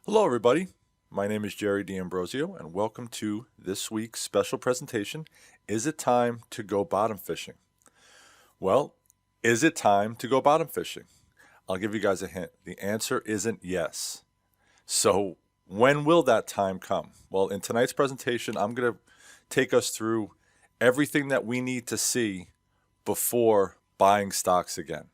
Hello, everybody. My name is Jerry D'Ambrosio, and welcome to this week's special presentation. Is it time to go bottom fishing? Well, is it time to go bottom fishing? I'll give you guys a hint. The answer isn't yes. So, when will that time come? Well, in tonight's presentation, I'm going to take us through everything that we need to see before buying stocks again.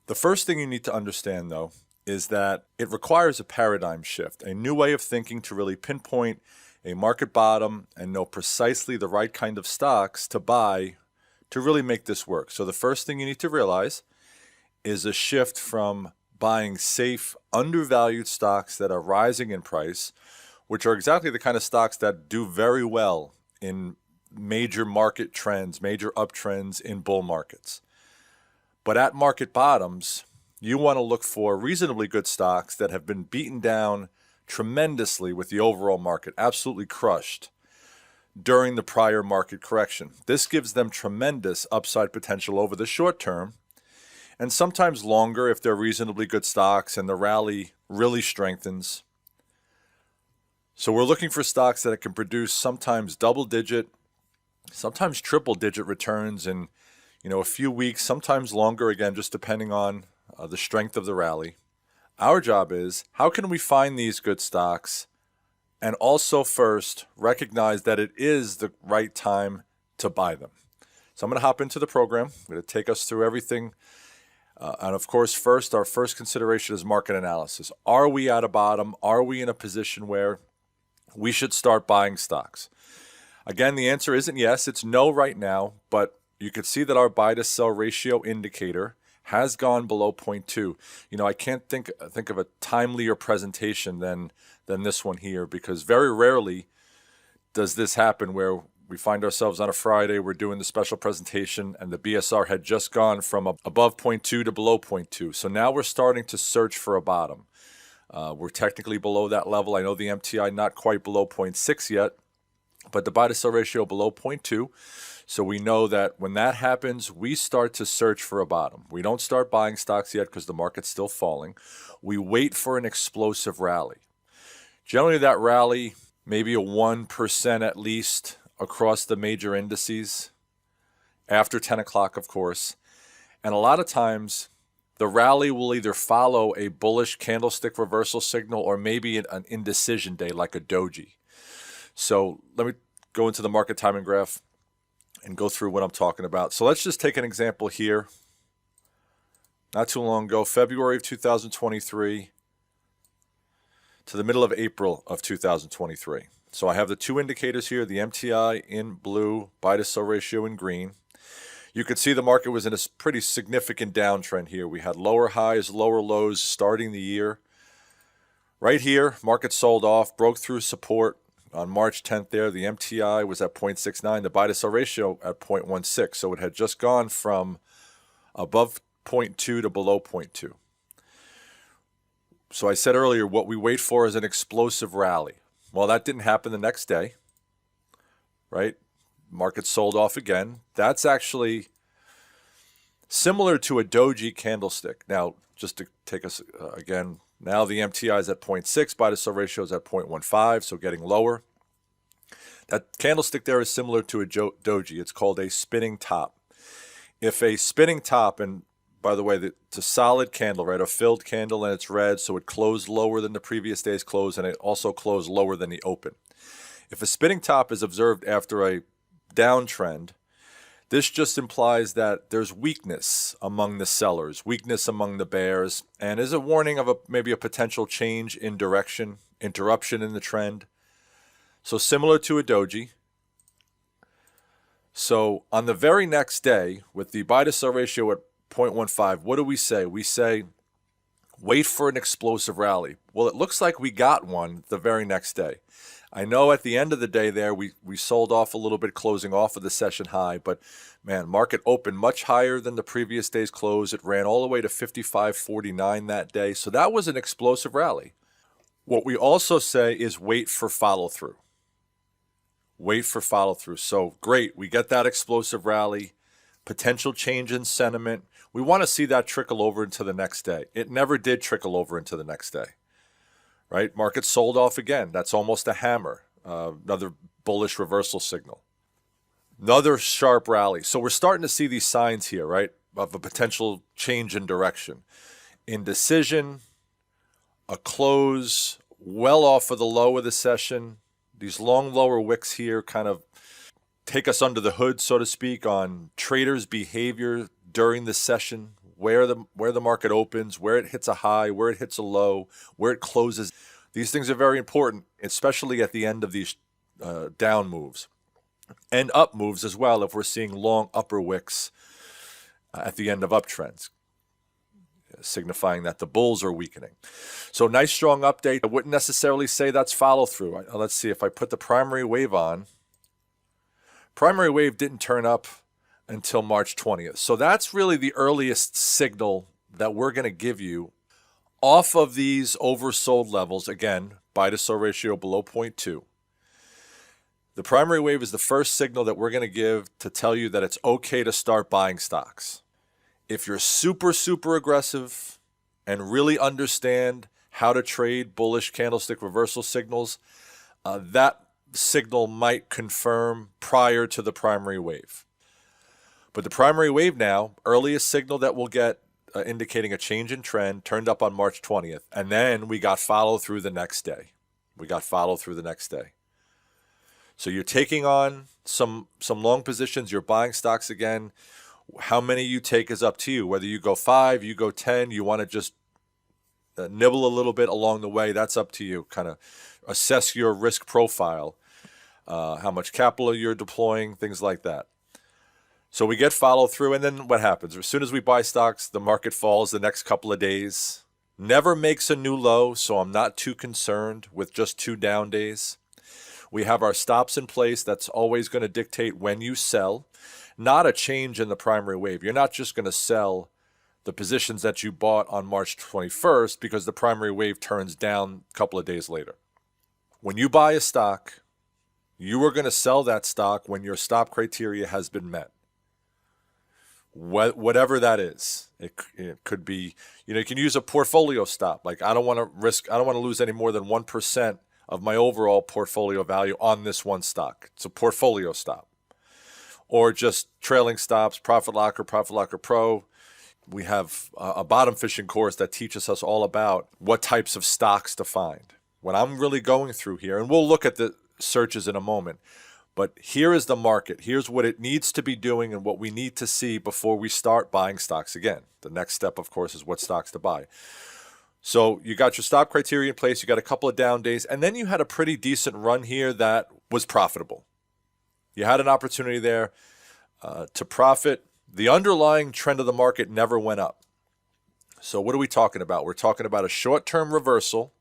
The first thing you need to understand, though, is that it requires a paradigm shift, a new way of thinking to really pinpoint a market bottom and know precisely the right kind of stocks to buy to really make this work. So the first thing you need to realize is a shift from buying safe, undervalued stocks that are rising in price, which are exactly the kind of stocks that do very well in major market trends, major uptrends in bull markets. But at market bottoms, you want to look for reasonably good stocks that have been beaten down tremendously with the overall market, absolutely crushed during the prior market correction. This gives them tremendous upside potential over the short term, and sometimes longer if they're reasonably good stocks and the rally really strengthens. So we're looking for stocks that can produce sometimes double-digit, sometimes triple-digit returns in a few weeks, sometimes longer, again, just depending on the strength of the rally. Our job is, how can we find these good stocks and also first recognize that it is the right time to buy them? So I'm going to hop into the program. I'm going to take us through everything. And of course, first, our first consideration is market analysis. Are we at a bottom? Are we in a position where we should start buying stocks? Again, the answer isn't yes. It's no right now, but you can see that our buy to sell ratio indicator has gone below 0.2. I can't think of a timelier presentation than this one here, because very rarely does this happen where we find ourselves on a Friday, we're doing the special presentation, and the BSR had just gone from above 0.2 to below 0.2. So now we're starting to search for a bottom. We're technically below that level. I know the MTI not quite below 0.6 yet, but the buy to sell ratio below 0.2. So we know that when that happens, we start to search for a bottom. We don't start buying stocks yet because the market's still falling. We wait for an explosive rally. Generally, that rally, maybe a 1% at least across the major indices after 10 o'clock, of course. And a lot of times, the rally will either follow a bullish candlestick reversal signal or maybe an indecision day like a doji. So let me go into the market timing graph and go through what I'm talking about. So let's just take an example here. Not too long ago, February of 2023 to the middle of April of 2023. So I have the two indicators here, the MTI in blue, buy to sell ratio in green. You can see the market was in a pretty significant downtrend here. We had lower highs, lower lows starting the year. Right here, market sold off, broke through support. On March 10th there, the MTI was at 0.69, the buy to sell ratio at 0.16. So it had just gone from above 0.2 to below 0.2. So I said earlier, what we wait for is an explosive rally. Well, that didn't happen the next day, right? Market sold off again. That's actually similar to a doji candlestick. Now, just to take us again, now the MTI is at 0.6, buy to sell ratio is at 0.15, so getting lower. That candlestick there is similar to a doji. It's called a spinning top. If a spinning top, and by the way, it's a solid candle, right? A filled candle and it's red, so it closed lower than the previous day's close, and it also closed lower than the open. If a spinning top is observed after a downtrend, this just implies that there's weakness among the sellers, weakness among the bears, and is a warning of maybe a potential change in direction, interruption in the trend. So similar to a doji. So on the very next day, with the buy to sell ratio at 0.15, what do we say? We say, wait for an explosive rally. Well, it looks like we got one the very next day. I know at the end of the day there, we sold off a little bit, closing off of the session high, but man, market opened much higher than the previous day's close. It ran all the way to 55.49 that day. So that was an explosive rally. What we also say is wait for follow through. Wait for follow through. So great, we get that explosive rally, potential change in sentiment. We want to see that trickle over into the next day. It never did trickle over into the next day, right? Market sold off again. That's almost a hammer. Another bullish reversal signal. Another sharp rally. So we're starting to see these signs here, right, of a potential change in direction. Indecision, a close well off of the low of the session. These long lower wicks here kind of take us under the hood, so to speak, on traders' behavior during the session, where the market opens, where it hits a high, where it hits a low, where it closes. These things are very important, especially at the end of these down moves. And up moves as well if we're seeing long upper wicks at the end of uptrends, signifying that the bulls are weakening. So nice strong update. I wouldn't necessarily say that's follow through. Let's see if I put the primary wave on. Primary wave didn't turn up until March 20th. So that's really the earliest signal that we're going to give you off of these oversold levels. Again, buy to sell ratio below 0.2. The primary wave is the first signal that we're going to give to tell you that it's okay to start buying stocks. If you're super, super aggressive and really understand how to trade bullish candlestick reversal signals, that signal might confirm prior to the primary wave. But the primary wave now, earliest signal that we'll get indicating a change in trend, turned up on March 20th. And then we got follow through the next day. So you're taking on some long positions. You're buying stocks again. How many you take is up to you. Whether you go 5, you go 10, you want to just nibble a little bit along the way, that's up to you. Kind of assess your risk profile, how much capital you're deploying, things like that. So we get follow through, and then what happens? As soon as we buy stocks, the market falls the next couple of days. Never makes a new low, so I'm not too concerned with just 2 down days. We have our stops in place. That's always going to dictate when you sell, not a change in the primary wave. You're not just going to sell the positions that you bought on March 21st because the primary wave turns down a couple of days later. When you buy a stock, you are going to sell that stock when your stop criteria has been met. Whatever that is. It could be, you can use a portfolio stop. Like I don't want to lose any more than 1% of my overall portfolio value on this one stock. It's a portfolio stop. Or just trailing stops, Profit Locker Pro. We have a bottom fishing course that teaches us all about what types of stocks to find. When I'm really going through here, and we'll look at the searches in a moment, but here is the market. Here's what it needs to be doing and what we need to see before we start buying stocks again. The next step, of course, is what stocks to buy. So you got your stop criteria in place. You got a couple of down days, and then you had a pretty decent run here that was profitable. You had an opportunity there to profit. The underlying trend of the market never went up. So what are we talking about? We're talking about a short-term reversal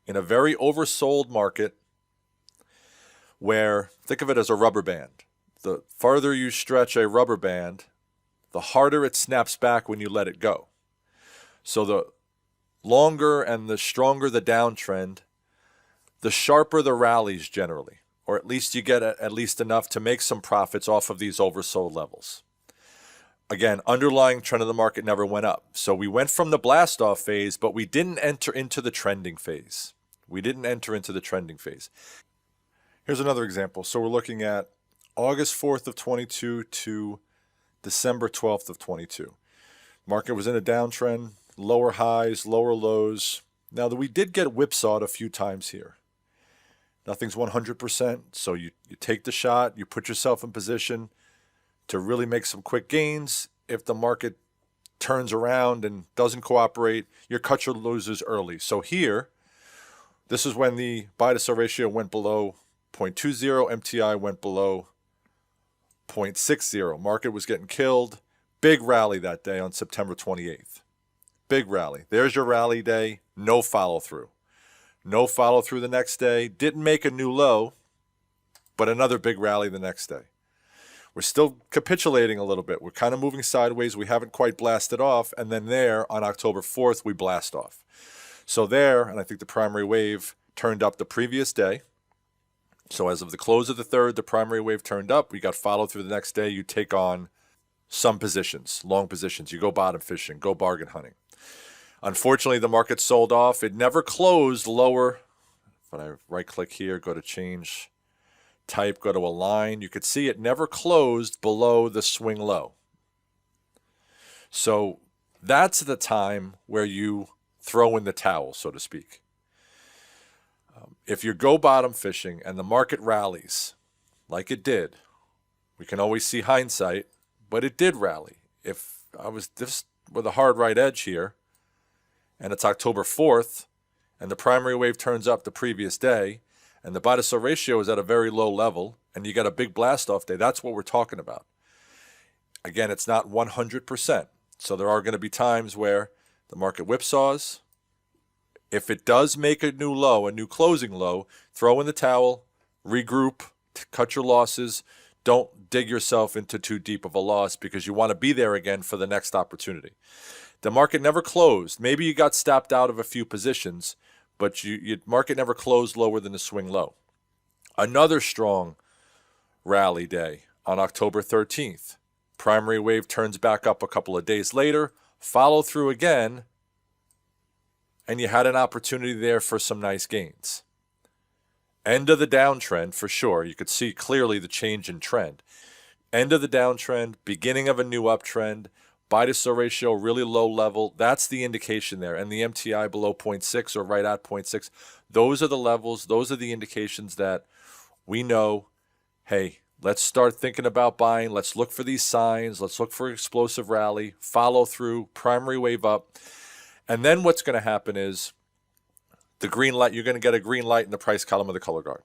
in a very oversold market where, think of it as a rubber band. The farther you stretch a rubber band, the harder it snaps back when you let it go. So the longer and the stronger the downtrend, the sharper the rallies generally, or at least you get at least enough to make some profits off of these oversold levels. Again, underlying trend of the market never went up. So we went from the blast off phase, but we didn't enter into the trending phase. Here's another example. So we're looking at August 4th of 22 to December 12th of 22. Market was in a downtrend, lower highs, lower lows. Now, we did get whipsawed a few times here. Nothing's 100%, so you take the shot, you put yourself in position to really make some quick gains. If the market turns around and doesn't cooperate, you cut your losers early. So here, this is when the buy to sell ratio went below 0.20, MTI went below 0.60. Market was getting killed. Big rally that day on September 28th. Big rally. There's your rally day. No follow through. No follow through the next day. Didn't make a new low, but another big rally the next day. We're still capitulating a little bit. We're kind of moving sideways. We haven't quite blasted off. And then there on October 4th, we blast off. So there, and I think the primary wave turned up the previous day. So as of the close of the 3rd, the primary wave turned up. We got followed through the next day. You take on some positions, long positions. You go bottom fishing, go bargain hunting. Unfortunately, the market sold off. It never closed lower. When I right-click here, go to change type, go to align, you could see it never closed below the swing low. So that's the time where you throw in the towel, so to speak. If you go bottom fishing and the market rallies, like it did, we can always see hindsight, but it did rally. If I was just with a hard right edge here, and it's October 4th, and the primary wave turns up the previous day, and the buy to sell ratio is at a very low level, and you got a big blast off day, that's what we're talking about. Again, it's not 100%. So there are going to be times where the market whipsaws. If it does make a new low, a new closing low, throw in the towel, regroup, cut your losses. Don't dig yourself into too deep of a loss because you want to be there again for the next opportunity. The market never closed. Maybe you got stopped out of a few positions, but your market never closed lower than the swing low. Another strong rally day on October 13th. Primary wave turns back up a couple of days later, follow through again, and you had an opportunity there for some nice gains. End of the downtrend for sure. You could see clearly the change in trend. End of the downtrend, beginning of a new uptrend, buy to sell ratio really low level. That's the indication there. And the MTI below 0.6 or right at 0.6. Those are the levels. Those are the indications that we know, hey, let's start thinking about buying. Let's look for these signs. Let's look for explosive rally, follow through, primary wave up. And then what's going to happen is the green light, you're going to get a green light in the price column of the color guard.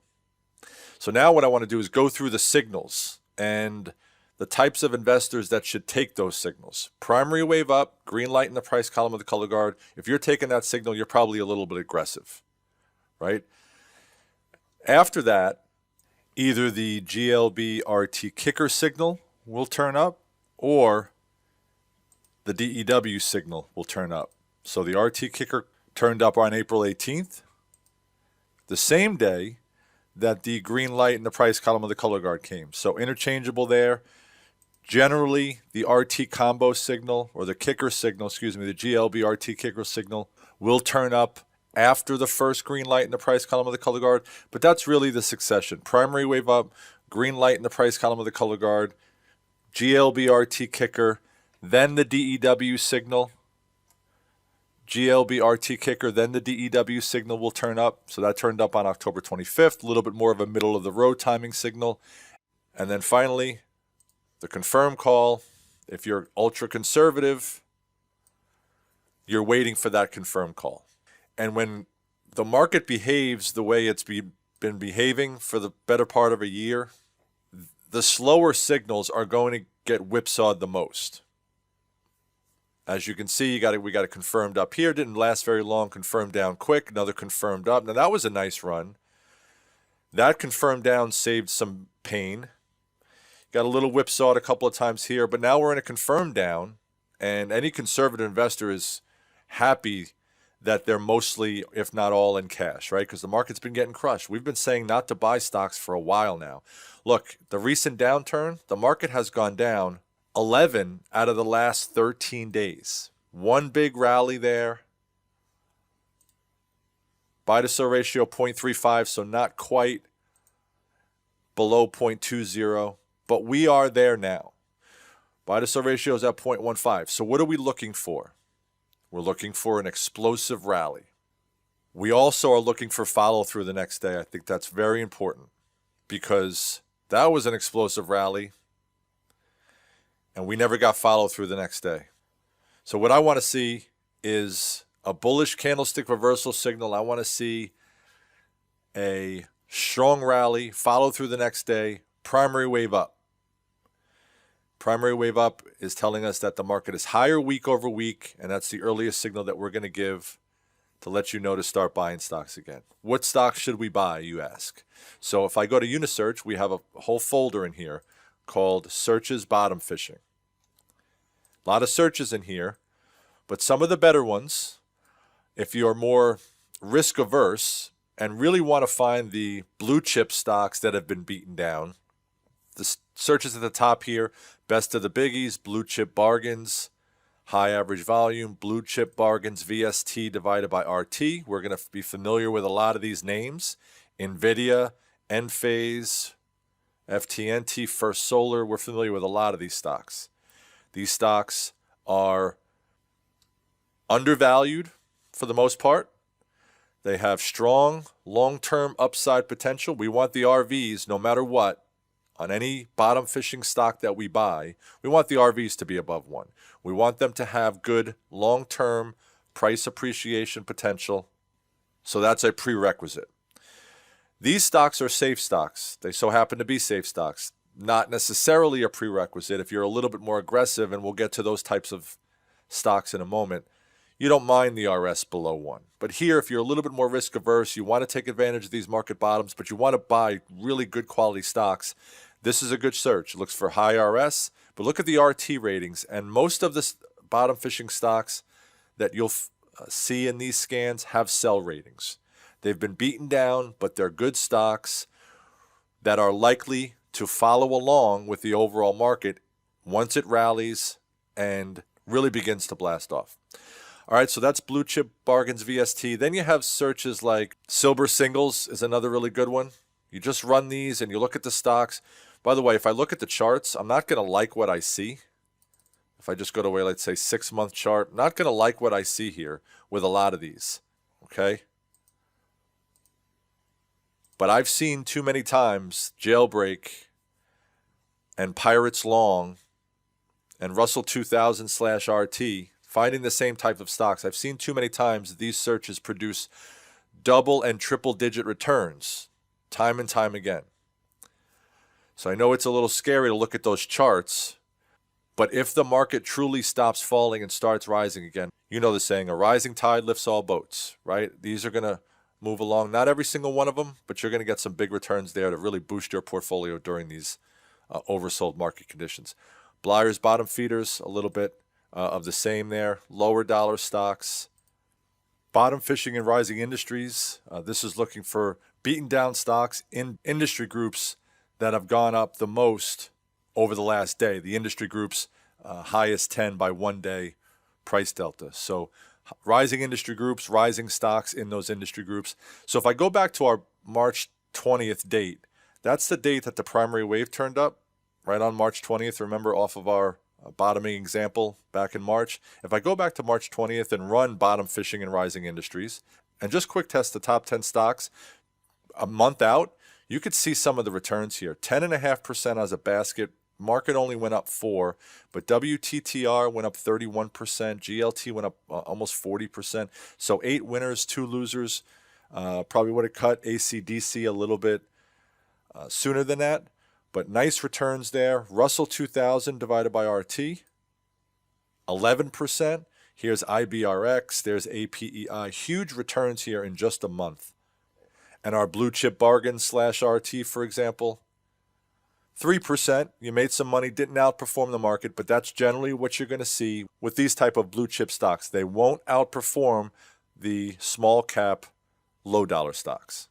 So now what I want to do is go through the signals and the types of investors that should take those signals. Primary wave up, green light in the price column of the color guard. If you're taking that signal, you're probably a little bit aggressive, right? After that, either the GLB RT kicker signal will turn up or the DEW signal will turn up. So the RT kicker turned up on April 18th, the same day that the green light in the price column of the color guard came. So interchangeable there. Generally, the RT combo signal or the kicker signal, the GLB RT kicker signal will turn up after the first green light in the price column of the color guard, but that's really the succession. Primary wave up, green light in the price column of the color guard, GLB RT kicker, then the DEW signal, GLB RT kicker, then the DEW signal will turn up. So that turned up on October 25th, a little bit more of a middle of the road timing signal. And then finally, the confirm call. If you're ultra conservative, you're waiting for that confirm call. And when the market behaves the way it's been behaving for the better part of a year, the slower signals are going to get whipsawed the most. As you can see, we got it confirmed up here. Didn't last very long. Confirmed down quick. Another confirmed up. Now that was a nice run. That confirmed down saved some pain. Got a little whipsawed a couple of times here, but now we're in a confirmed down, and any conservative investor is happy that they're mostly, if not all, in cash, right? Because the market's been getting crushed. We've been saying not to buy stocks for a while now. Look, the recent downturn, the market has gone down 11 out of the last 13 days. One big rally there. Buy to sell ratio 0.35, so not quite below 0.20, but we are there now. Buy to sell ratio is at 0.15. So what are we looking for? We're looking for an explosive rally. We also are looking for follow through the next day. I think that's very important because that was an explosive rally and we never got follow through the next day. So what I want to see is a bullish candlestick reversal signal. I want to see a strong rally, follow through the next day, primary wave up. Primary wave up is telling us that the market is higher week over week, and that's the earliest signal that we're going to give to let you know to start buying stocks again. What stocks should we buy, you ask? So if I go to Unisearch, we have a whole folder in here called Searches Bottom Fishing. A lot of searches in here, but some of the better ones, if you're more risk averse and really want to find the blue chip stocks that have been beaten down, the searches at the top here, best of the biggies, blue chip bargains, high average volume, blue chip bargains, VST divided by RT. We're going to be familiar with a lot of these names. NVIDIA, Enphase, FTNT, First Solar. We're familiar with a lot of these stocks. These stocks are undervalued for the most part. They have strong long-term upside potential. We want the RVs, no matter what, on any bottom fishing stock that we buy, we want the RVs to be above 1. We want them to have good long-term price appreciation potential. So that's a prerequisite. These stocks are safe stocks. They so happen to be safe stocks. Not necessarily a prerequisite. If you're a little bit more aggressive, and we'll get to those types of stocks in a moment, you don't mind the RS below 1. But here, if you're a little bit more risk averse, you want to take advantage of these market bottoms, but you want to buy really good quality stocks, this is a good search. It looks for high RS, but look at the RT ratings. And most of the bottom fishing stocks that you'll see in these scans have sell ratings. They've been beaten down, but they're good stocks that are likely to follow along with the overall market once it rallies and really begins to blast off. All right, so that's blue chip bargains VST. Then you have searches like silver singles is another really good one. You just run these and you look at the stocks. By the way, if I look at the charts, I'm not going to like what I see. If I just go to, let's say, 6-month chart, I'm not going to like what I see here with a lot of these, okay? But I've seen too many times Jailbreak and Pirates Long and Russell 2000/RT finding the same type of stocks. I've seen too many times these searches produce double and triple digit returns time and time again. So I know it's a little scary to look at those charts, but if the market truly stops falling and starts rising again, you know the saying, a rising tide lifts all boats, right? These are going to move along. Not every single one of them, but you're going to get some big returns there to really boost your portfolio during these oversold market conditions. Blyer's bottom feeders, a little bit of the same there. Lower dollar stocks. Bottom fishing and rising industries. This is looking for beaten down stocks in industry groups that have gone up the most over the last day. The industry groups highest 10 by 1 day price delta. So rising industry groups, rising stocks in those industry groups. So if I go back to our March 20th date, that's the date that the primary wave turned up, right on March 20th. Remember, off of our bottoming example back in March. If I go back to March 20th and run bottom fishing and rising industries and just quick test the top 10 stocks a month out, you could see some of the returns here. 10.5% as a basket. Market only went up 4%, but WTTR went up 31%. GLT went up almost 40%. So 8 winners, 2 losers. Probably would have cut ACDC a little bit sooner than that. But nice returns there. Russell 2000 divided by RT, 11%. Here's IBRX. There's APEI. Huge returns here in just a month. And our blue chip bargains/RT, for example, 3%. You made some money, didn't outperform the market, but that's generally what you're going to see with these type of blue chip stocks. They won't outperform the small cap, low dollar stocks.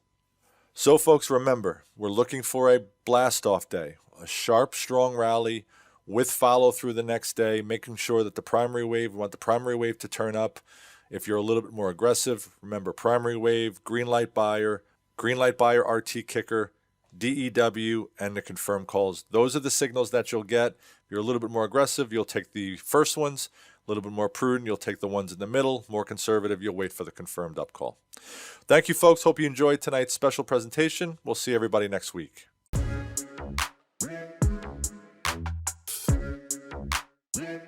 So folks, remember, we're looking for a blast off day, a sharp, strong rally with follow through the next day, making sure that the primary wave, we want the primary wave to turn up. If you're a little bit more aggressive, remember primary wave, green light buyer RT kicker, DEW, and the confirmed calls. Those are the signals that you'll get. If you're a little bit more aggressive, you'll take the first ones. A little bit more prudent, you'll take the ones in the middle. More conservative, you'll wait for the confirmed up call. Thank you, folks. Hope you enjoyed tonight's special presentation. We'll see everybody next week. Yeah.